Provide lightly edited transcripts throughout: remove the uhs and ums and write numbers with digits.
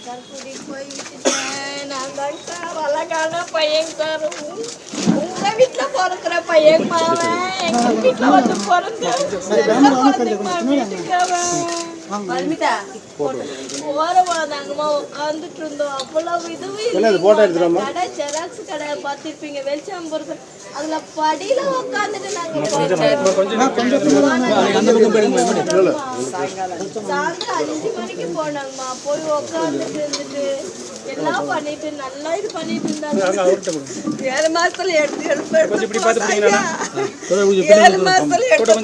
கற்பூடி போய் விட்டுட்டேன். நான் தாங்க சார் அழகான பையன் சார். உங்க வீட்டுல பிறக்கிற பையன் மாவன் எங்க வீட்டுல வந்து பிறந்த வீட்டுக்கு அவன் ஓரமாதாங்கம்மா உட்காந்துட்டு இருந்தோம். அவ்வளவு இதுவும் கடை ஜெராக்ஸ் கடை பார்த்திருப்பீங்க வெளிச்சம்புறது. அதுல படியில உட்காந்துட்டு நாங்க சாயந்தரம் 5 மணிக்கு போனாங்கம்மா. போய் உட்காந்துட்டு இருந்துட்டு எல்லாம் பண்ணிட்டு நல்லா இது பண்ணிட்டு இருந்தாங்க. 7 மாசத்துல எடுத்து 7 மாசத்துல எடுத்து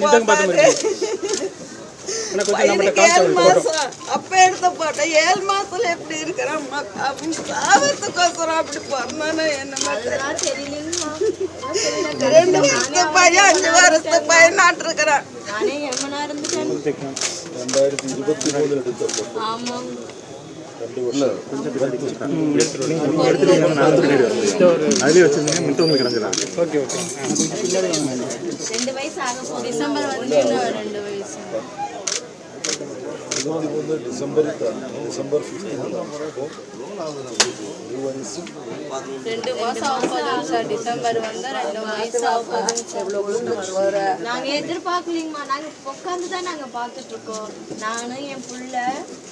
பையனுக்கு 7 மாசம் அப்ப எடுத்த போட்டேன். 7 மாசத்துல எப்படி இருக்கிறான் அப்படின்னு சாவத்துக்கோசரம் அப்படி பண்ணானே என்னமா தெரியலீங்கம்மா. 2 வருஷத்து பையன் 5 வருஷத்து பையன் நாட்டு இருக்கிறான். நானே எம்மனா இருந்துட்டேன். 2023 எடுத்த ஆமாம். 2 வயசு ஆக போகுது. டிசம்பர் வந்து 2 வயசு. டிசம்பர் 2 மாசம் ஆக போகுது சார். டிசம்பர் வந்து 2 வயசு ஆக போகுது. நாங்க எதிர்பார்க்கலீங்கம்மா. நாங்க உட்காந்து தான் நாங்க பார்த்துட்டு இருக்கோம். நானும் என் புள்ள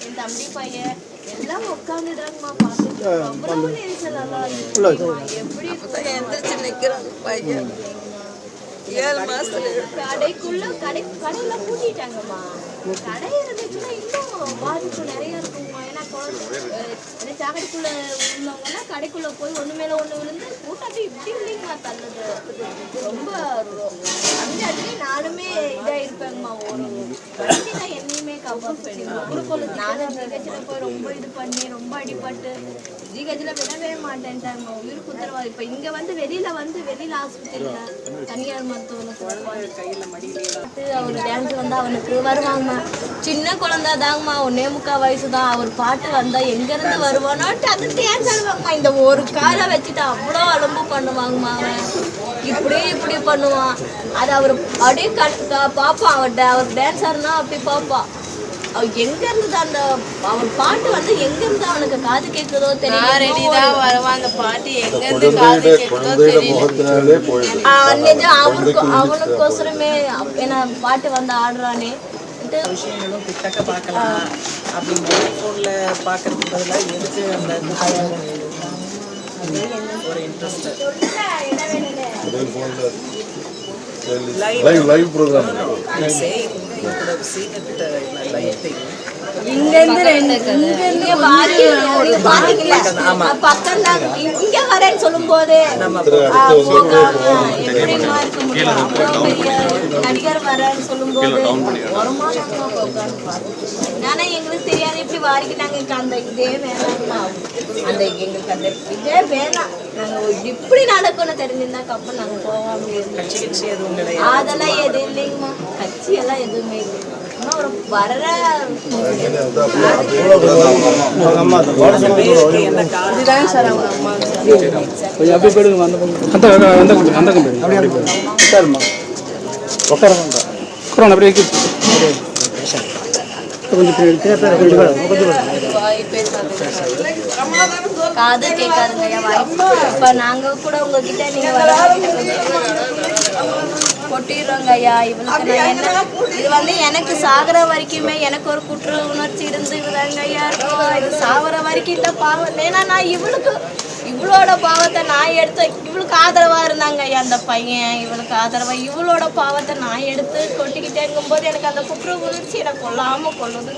என் தம்பி பையன் எல்லாம் உட்காந்துதாங்கம்மா பார்த்துட்டு இருக்கோம். அவ்வளவு நெரிசல் எல்லாம் எப்படி எந்திரிச்சு நிக்கிறாங்க பையன். 7 மாசத்துல கடையில பூட்டிட்டாங்கம்மா. கடை இருந்துச்சுன்னா இன்னும் பாதிப்பு நிறைய இருக்குங்கம்மா. ஏன்னா சாக்கடைக்குள்ள உள்ளவங்கன்னா கடைக்குள்ள போய் ஒண்ணு மேல ஒண்ணு விழுந்து கூட்டாட்டி இப்படி இல்லைங்கம்மா தள்ளுது. ரொம்ப அங்கே நானுமே இதா இருப்பேங்கம்மா. ஒரு வண்டிதான் என்னையுமே கவர் பண்ணிடுவோம். நானும் ஜிஹெச்ல போய் ரொம்ப இது பண்ணி ரொம்ப அடிபட்டு ஜிஹெச்ல விடவே மாட்டேன்ட்டாங்கம்மா. உயிருக்கு உத்தரவாதம். இப்ப இங்க வந்து வெளியில ஆஸ்பத்திரியில தனியார் மருத்துவமனை அவர் டான்ஸ் வந்தா அவனுக்கு வருவாங்கம்மா. சின்ன குழந்தை தாங்கம்மா. 1.25 வயசு தான். அவர் பாட்டு வந்தா எங்க இருந்து வருவானோட்டு அது டான்ஸ் ஆடுவாங்கம்மா. இந்த ஒரு காலை வச்சுட்டு அவ்வளோ அலும்பு பண்ணுவாங்கம்மா. அவன் இப்படி பண்ணுவான். அது அவர் அப்படியே பார்ப்பான். அவர் டான்ஸ் ஆடுனா அப்படி பார்ப்பான். அவன் எங்க இருந்து அந்த அவன் பாட்டு வந்து எங்க இருந்து அவனுக்கு காது கேட்குதோ தெரியல. வருவான் அந்த பாட்டு எங்க இருந்து காது கேட்குதோ தெரியல. அவனுக்கோசரமே ஏன்னா பாட்டு வந்து ஆடுறானே விஷயங்களும் கிட்டக்க பார்க்கலாம் அப்படிங்கிற ஃபோனில் பார்க்கறதுக்கு பதிலாக எதுக்கு அந்த ஒரு இன்ட்ரெஸ்ட் லைவ் ப்ரோக்ராம் இங்க வரேன்னு சொல்லும் போது நடிகர் வரேன்னு சொல்லும் போது ஆனா எங்களுக்கு தெரியாது. இப்படி வாரிக்கிட்டாங்க. அந்த இதே வேணாம். அந்த எங்களுக்கு அந்த இதே வேணாம். நாங்க இப்படி நடக்கணும் தெரிஞ்சிருந்தா கப்பல் நாங்க போகாம அதெல்லாம் எதுவும் இல்லைங்கம்மா. கட்சி எல்லாம் எதுவுமே இல்லை. வர்ற இதுதான் சார் அவங்க அம்மா. காது கேட்காதுங்க. இப்ப நாங்க கூட உங்ககிட்ட நீங்க கொட்டிடுறோங்க ஐயா. இவளுக்கு இது வந்து எனக்கு சாகுற வரைக்குமே எனக்கு ஒரு குற்ற உணர்ச்சி இருந்துதாங்க ஐயா இருக்கும். இது சாகுற வரைக்கும் இந்த பாவம். ஏன்னா நான் இவளோட பாவத்தை நான் எடுத்து இவளுக்கு ஆதரவா இருந்தாங்க ஐயா அந்த பையன். இவளுக்கு ஆதரவா இவளோட பாவத்தை நான் எடுத்து கொட்டிக்கிட்டே இருக்கும்போது எனக்கு அந்த குற்ற உணர்ச்சி எனக்கு கொள்ளுது.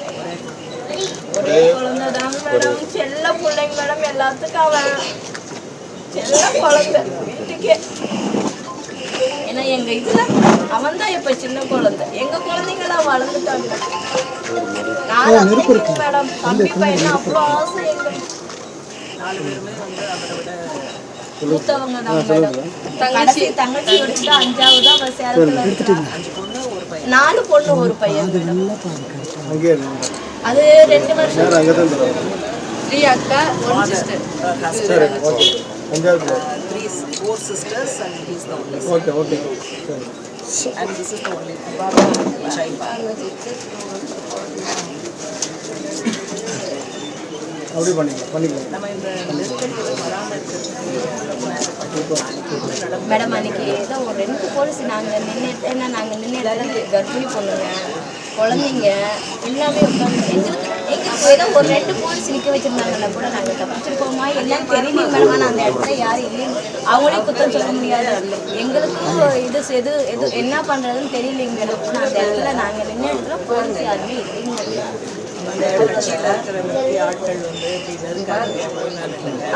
ஒரே குழந்தைதாங்க மேடம். செல்ல பிள்ளைங்க மேடம். எல்லாத்துக்கும் அவன் செல்ல குழந்தை வீட்டுக்கே. ஏன்னா எங்க இதுல அவன் தான் இப்ப சின்ன குழந்தை. எங்க குழந்தைங்களாம் வளர்ந்துட்டாங்க மேடம். தம்பி பையன் அவ்வளோ ஆசை. எங்களுக்கு 4 பேருமே வந்து அவரை விட மூத்தவங்க தான் மேடம். தங்கச்சி வச்சுட்டு 5ஆவது அவன் சேலத்துல 4 பொண்ணு 1 பையன். அது 2 வருஷம். 3 அக்கா 1 sister. 4 sisters and he is the only son. Okay. And this is the only child. அப்படி பண்ணிக்கலாம். நம்ம இந்த நெருக்கடிகள் வராமல் இருக்கிறதுக்கு மேடம் அன்னைக்கு ஏதோ ஒரு 2 போலீஸ் நாங்கள் நின்று இடத்துல கர்ப்பிணி பொண்ணுங்க குழந்தைங்க எல்லாமே உட்காந்து எங்களுக்கு ஏதோ ஒரு 2 போலீஸ் நிற்க வச்சுருந்தாங்கன்னா கூட நாங்கள் தப்பிச்சிருக்கோமா என்னன்னு தெரியலைங்க மேடம். ஆனால் அந்த இடத்துல யாரும் இல்லைங்க, அவங்களையும் குற்றம் சொல்ல முடியாது. எங்களுக்கும் எது என்ன பண்ணுறதுன்னு தெரியலைங்க மேடம். ஆனால் அந்த இடத்துல நாங்கள் நின்று இடத்துல போலீஸ் யாருமே இல்லைங்க. அந்த இடத்துல இருக்கிற முக்கிய ஆட்கள் வந்து இப்படி நெருங்காங்க.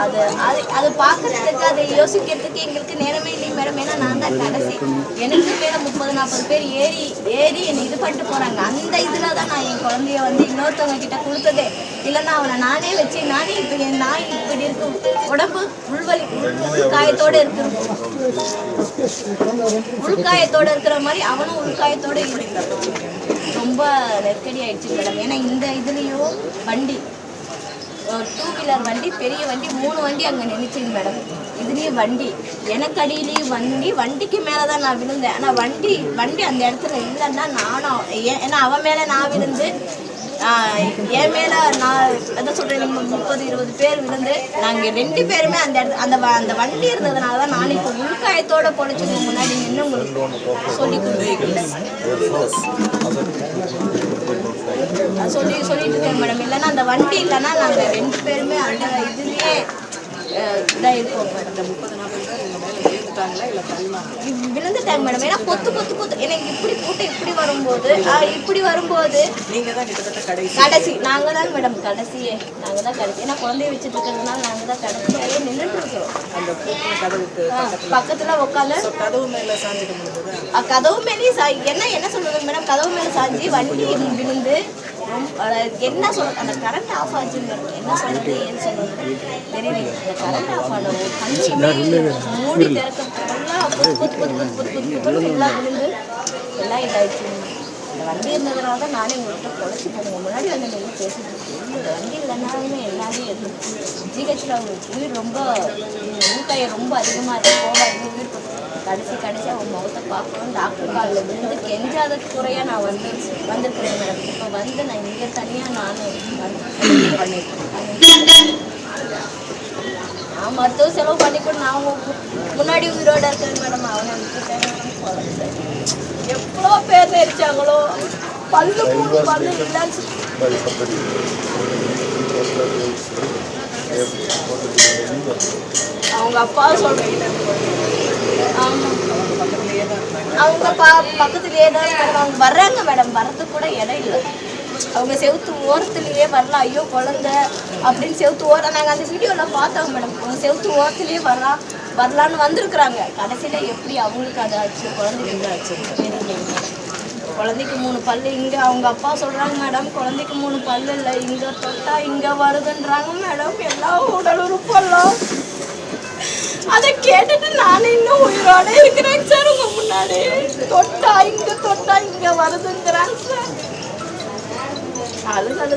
அது அதை பார்க்கறதுக்கு அதை யோசிக்கிறதுக்கு எங்களுக்கு நேரமே இல்லைங்க மேடம். ஏன்னா நான் தான் கடைசி, எனக்கு மேலே 30-40 பேர் ஏறி என்னை இது பண்ணிட்டு போகிறாங்க. அந்த இதில் தான் நான் என் குழந்தைய வந்து இன்னொருத்தவங்க கிட்ட கொடுத்ததே. இல்லைன்னா அவனை நானே வச்சு நானே இப்போ என் நாய் இப்படி இருக்கும், உடம்பு உள்காயத்தோடு உள்காயத்தோடு இருக்கிற மாதிரி அவனும் உள்காயத்தோடு இருக்கிறான். ரொம்ப நெருக்கடி ஆயிடுச்சு மேடம். ஏன்னா இந்த இதுலேயும் வண்டி 2 வீலர் வண்டி, பெரிய வண்டி 3 வண்டி அங்கே நின்றுச்சுங்க மேடம். இதுலேயும் வண்டி, எனக்கு அடியிலையும் வண்டிக்கு மேலே தான் நான் விழுந்தேன். ஆனால் வண்டி அந்த இடத்துல இல்லைன்னா நானும் ஏன்னா அவன் மேலே நான் விழுந்து என் மேலே நான் என்ன சொல்கிறேன், 30-20 பேர் விழுந்து நாங்கள் 2 பேருமே அந்த இடத்துல அந்த வண்டி இருந்ததுனால தான் நான் இப்போ உள்காயத்தோடு பொழைச்சிங்க முன்னாடி நின்று உங்களுக்கு சொல்லி சொல்லிட்டு இருக்கேன் மேடம். இல்லைன்னா அந்த வண்டி இல்லைன்னா நாங்கள் 2 பேருமே அந்த இதுலேயே இதாக இருப்போம் மேடம். 30-40 பேர் உங்கள் மேலே விழுந்துட்டாங்களா இல்லை தள்ளினாங்க? விழுந்துட்டாங்க மேடம். ஏன்னா கொத்து எனக்கு இப்படி போட்டு இப்படி வரும்போது நீங்கள் தான் கிட்டத்தட்ட கடைசி நாங்கள் தான் மேடம் கடைசியே. நாங்கள் தான் கடைசி. ஏன்னா குழந்தைய வச்சுட்டு இருக்கிறதுனால நாங்கள் தான் கடைசியாகவே நின்றுட்டு இருக்கிறோம். அந்த கதவுக்கு பக்கத்தில் உட்காந்து கதவு மேலே சாஞ்சிக்க முடியுது. கதவு மேலேயே என்ன சொல்றது மேடம், கதவு மேலே சாஞ்சி வண்டி விழுந்து என்ன சொல்றது, அந்த கரண்ட் ஆஃப் ஆச்சுங்க. என்ன சொல்றது ஏன்னு சொல்றது தெரியல. அந்த கரண்ட் ஆஃப் ஆன மூடி திறக்கிறதுலாம் எல்லாம் விழுந்து எல்லாம் இதாயிடுச்சு. அந்த வண்டி இருந்ததுனால தான் நானே உங்கள்கிட்ட குறைச்சி போடுங்க முன்னாடி வந்து நீங்கள் பேசிட்டு இருக்கேன். இந்த வண்டி இல்லைனாலுமே எல்லாரையும் இருந்துச்சு. ஜிஹெச்சில் அவங்களுக்கு உயிர் ரொம்ப ஊக்காயம் ரொம்ப அதிகமாக இருக்குது, போகாது உயிர் கடைசி அவங்க முகத்தை பார்க்கணும். டாக்டர் காலில் விழுந்து கெஞ்சாத குறையாக நான் வந்துருக்கிறேன் மேடம். இப்போ வந்து நான் இங்கே தனியாக நானும் பண்ணியிருக்கேன். நான் மருத்துவ செலவு பண்ணிக்கூட நான் முன்னாடி உயிரோட இருக்கிறேன் மேடம். அவனை விட்டுட்டேன். எவ்வளோ பேர் நெரிச்சாங்களோ, பல்லு இல்லைன்னு அவங்க அப்பா சொல்றீங்க. அவங்க பக்கத்துலேயே தான் மேடம் அவங்க வர்றாங்க மேடம். வர்றதுக்கு கூட இடம் இல்லை. அவங்க செவுத்து ஓரத்துலேயே வரலாம். ஐயோ குழந்தை அப்படின்னு செவுத்து நாங்கள் அந்த வீடியோவில் பார்த்தோம் மேடம். அவங்க செவுத்து ஓரத்துலேயே வரலான்னு வந்திருக்குறாங்க. கடைசியில் எப்படி அவங்களுக்கு அது ஆச்சு, குழந்தைக்கு ஆச்சு தெரியல. குழந்தைக்கு 3 பல்லு இங்கே அவங்க அப்பா சொல்கிறாங்க மேடம். குழந்தைக்கு 3 பல்லு இல்லை, இங்கே தொட்டா இங்கே வருதுன்றாங்க மேடம். எல்லா உடல் உறுப்பெல்லாம் அதை கேட்டுட்டு நானே இன்னும் உயிரோட இருக்கிறேங்க சார். உங்க முன்னாடி தொட்டா இங்கே வருதுங்கிறாங்க சார். அழுது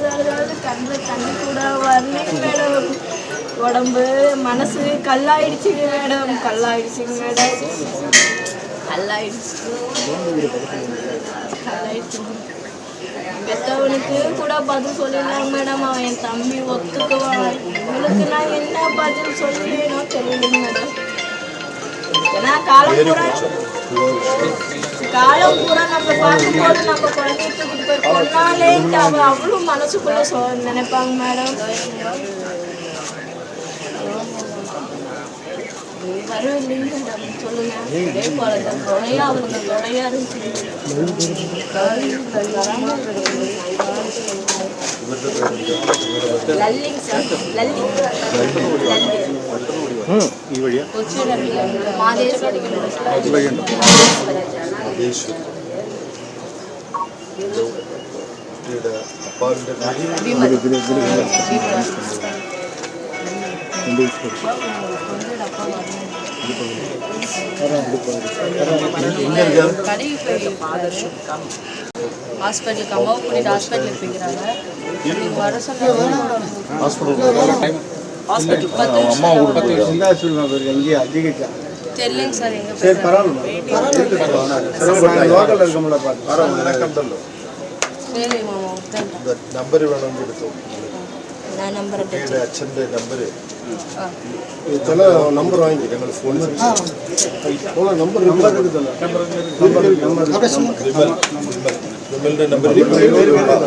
கண்ணு கூட வரலைங்க மேடம். உடம்பு மனசு கல்லாயிடுச்சுங்க மேடம். பெற்றவனுக்கு கூட பதில் சொல்லிடலாங்க மேடம். அவன் என் தம்பி ஒத்துக்குவான். இவளுக்கு நான் என்ன பதில் சொல்லுவேனோ தெரியலைங்க மேடம். ஏன்னா காலம் பூரா நம்ம பார்க்கும்போது நம்ம குழந்தைய தூக்கிட்டு போய் கொண்டாலேன்ட்டு அவன் அவ்வளோ மனசுக்குள்ள நினைப்பாங்க மேடம். வரும் இல்லைங்க மேடம் சொல்லுங்க. அதே போல தான் தொலையா அவங்க தொலையா இருந்துச்சு. லல்லிங்க சார், லல்லி ஹாஸ்பிட்டலுக்கு அம்மாவை கூட்டிட்டு ஹாஸ்பிட்டலுக்கு போய்க்கிறாங்க. வர சொன்னாங்க. தெரியலைங்க சார். எங்க சரி மாமா நம்பர் வேணும். ഞാൻ നമ്പർ കുട്ടിയുടെ അച്ഛൻ്റെ നമ്പർ ചില നമ്പർ വാങ്ങി ഞങ്ങൾ ഫോണിൽ നമ്പർ വിമലിന്റെ നമ്പർ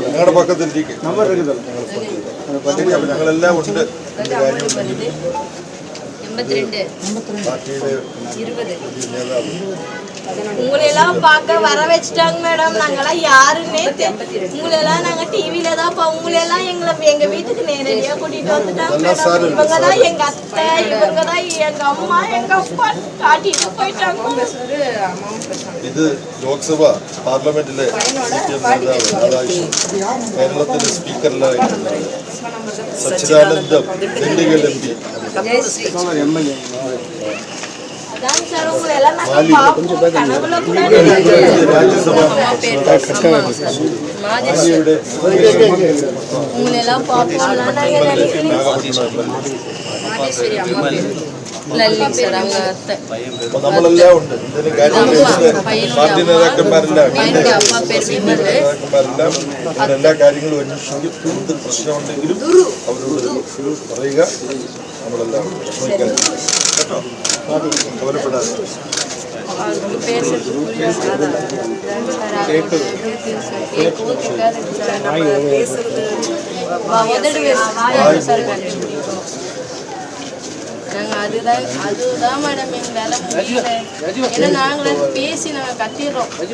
ഞങ്ങളുടെ പക്കത്തിരിക്കും നമ്പർ ഞങ്ങളെല്ലാം ഉണ്ട് വരുന്നത് 82 പാർട്ടിയുടെ 20 നേതാവ് உங்களெல்லாம் பார்க்க வர வச்சுட்டாங்க மேடம். நாங்கெல்லாம் யாருன்னே உங்களெல்லாம் நாங்க டிவில தான் உங்களெல்லாம் எங்க வீட்டுக்கு நேரடியா கூட்டிட்டு வந்துட்டாங்க மேடம். இவங்க தான் எங்க அத்தை, இவங்க தான் எங்க அம்மா, எங்க அப்பா காட்டிட்டு போயிட்டாங்க. ഇത് ലോക്സഭ പാർലമെന്റിലെ നേതാവ് രാധാകൃഷ്ണൻ, കേരളത്തിലെ സ്പീക്കറിലായിട്ടുള്ള സച്ചിദാനന്ദം ദിണ്ടിഗൽ MP, அதான் சார் உங்களெல்லாம் நாங்க பார்ப்போம் கனவுல கூட രാജ്യസഭ மாதேஸ்வரி உங்களெல்லாம் பார்ப்போம் நாங்க நினைக்கிறேன். மாதேஸ்வரி அம்மா பேரு ലല്ലി സാർ அவங்க அத்தை. അപ്പൊ നമ്മളെല്ലാം ഉണ്ട് ഇതിന് കാര്യം പാർട്ടി നേതാക്കന്മാരെല്ലാം அப்பா பேர் விமல். നേതാക്കന്മാരെല്ലാം ഇതിന് എല്ലാ കാര്യങ്ങളും അന്വേഷിക്കും. എന്ത് പ്രശ്നമുണ്ടെങ്കിലും അവരോട് പറയുക. നമ്മളെല്ലാം ശ്രമിക്കാൻ കേട്ടോ, കവലപ്പെടാതെ. அவங்க பேசுறது புரியாது அதுதான் மேடம் எங்களால முடியல. ஏன்னா நாங்களே பேசி நாங்க கட்டிடுறோம். இது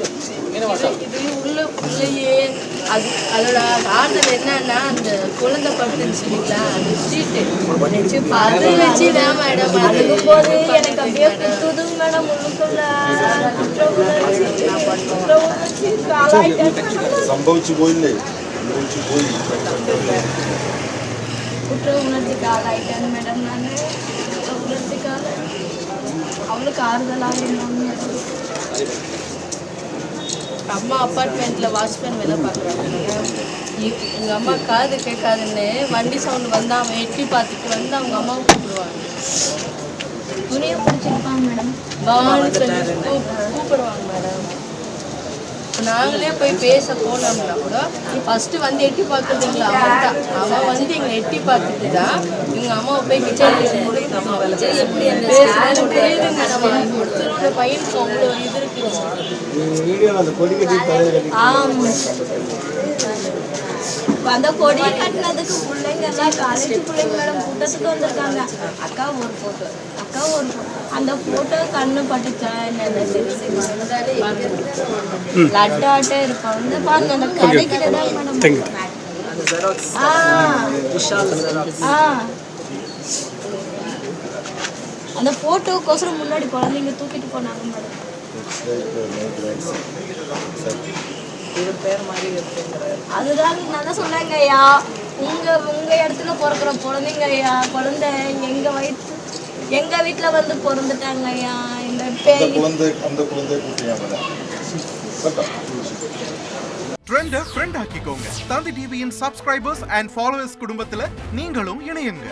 உள்ளேயே அதோட ஆறுதல் என்னன்னா அந்த குழந்தை படுத்துன்னு சொல்லிங்களா அந்த சீட்டு அது வச்சுதான் மேடம் அதுக்கும் போது எனக்கு அப்படியே குத்துதுங்க மேடம். உள்ளுக்குள்ள സംഭവിച്ചു പോയില്ലേ, സംഭവിച്ചു പോയി. குற்ற உணர்ச்சிக்கு ஆளாயிட்டாங்க மேடம். நான் குற்ற உணர்ச்சிக்காக அவளுக்கு ஆறுதலாக இருந்தாங்க. அம்மா அப்பார்ட்மெண்ட்ல வாட்ச்மேன் வேலை பார்க்குறாங்க. எங்கள் அம்மா காது கேட்காதுன்னு வண்டி சவுண்டு வந்து அவன் எட்டி பார்த்துட்டு வந்து அவங்க அம்மாவை கூப்பிடுவாங்க. துணியை பிடிச்சிருப்பாங்க மேடம். பவானி சொல்லி கூப்பிடுவாங்க மேடம். நாங்களே போய் பேச போனோம்னா கூட ஃபர்ஸ்ட் வந்து எட்டி பார்க்குறதுங்களா அவன் தான். அவன் வந்து எங்களை எட்டி பார்த்துட்டு தான் எங்கள் அம்மாவை போய் தெரியுது மேடம். ஒருத்தரோட பையனுக்கு அவ்வளோ இது இருக்கு. அந்த கொடி கட்டினதுக்கு பிள்ளைங்க எல்லாம் காலேஜ் பிள்ளைங்க மேடம் கூட்டத்துக்கு வந்திருக்காங்க. அக்கா ஒரு போட்டோ அந்த போட்டோ கண்ணு பட்டுச்சா என்ன லட்டாட்டே இருப்பாங்க பாருங்க. அந்த கடைக்கிட்டதான் மேடம். அந்த போட்டோக்கோசரம் முன்னாடி குழந்தைங்க தூக்கிட்டு போனாங்க மேடம். அதுதான் நான் தான் சொன்னேங்க ஐயா, உங்க இடத்துல பிறக்கிற குழந்தைங்க ஐயா, குழந்தை எங்க வீட்டுல வந்து பிறந்துட்டாங்க ஐயா. இந்த ட்ரெண்டை ஃப்ரெண்ட் ஆக்கிக்கோங்க. தந்தி டிவியின் சப்ஸ்கிரைபர்ஸ் அண்ட் ஃபாலோவர்ஸ் குடும்பத்துல நீங்களும் இணையுங்க.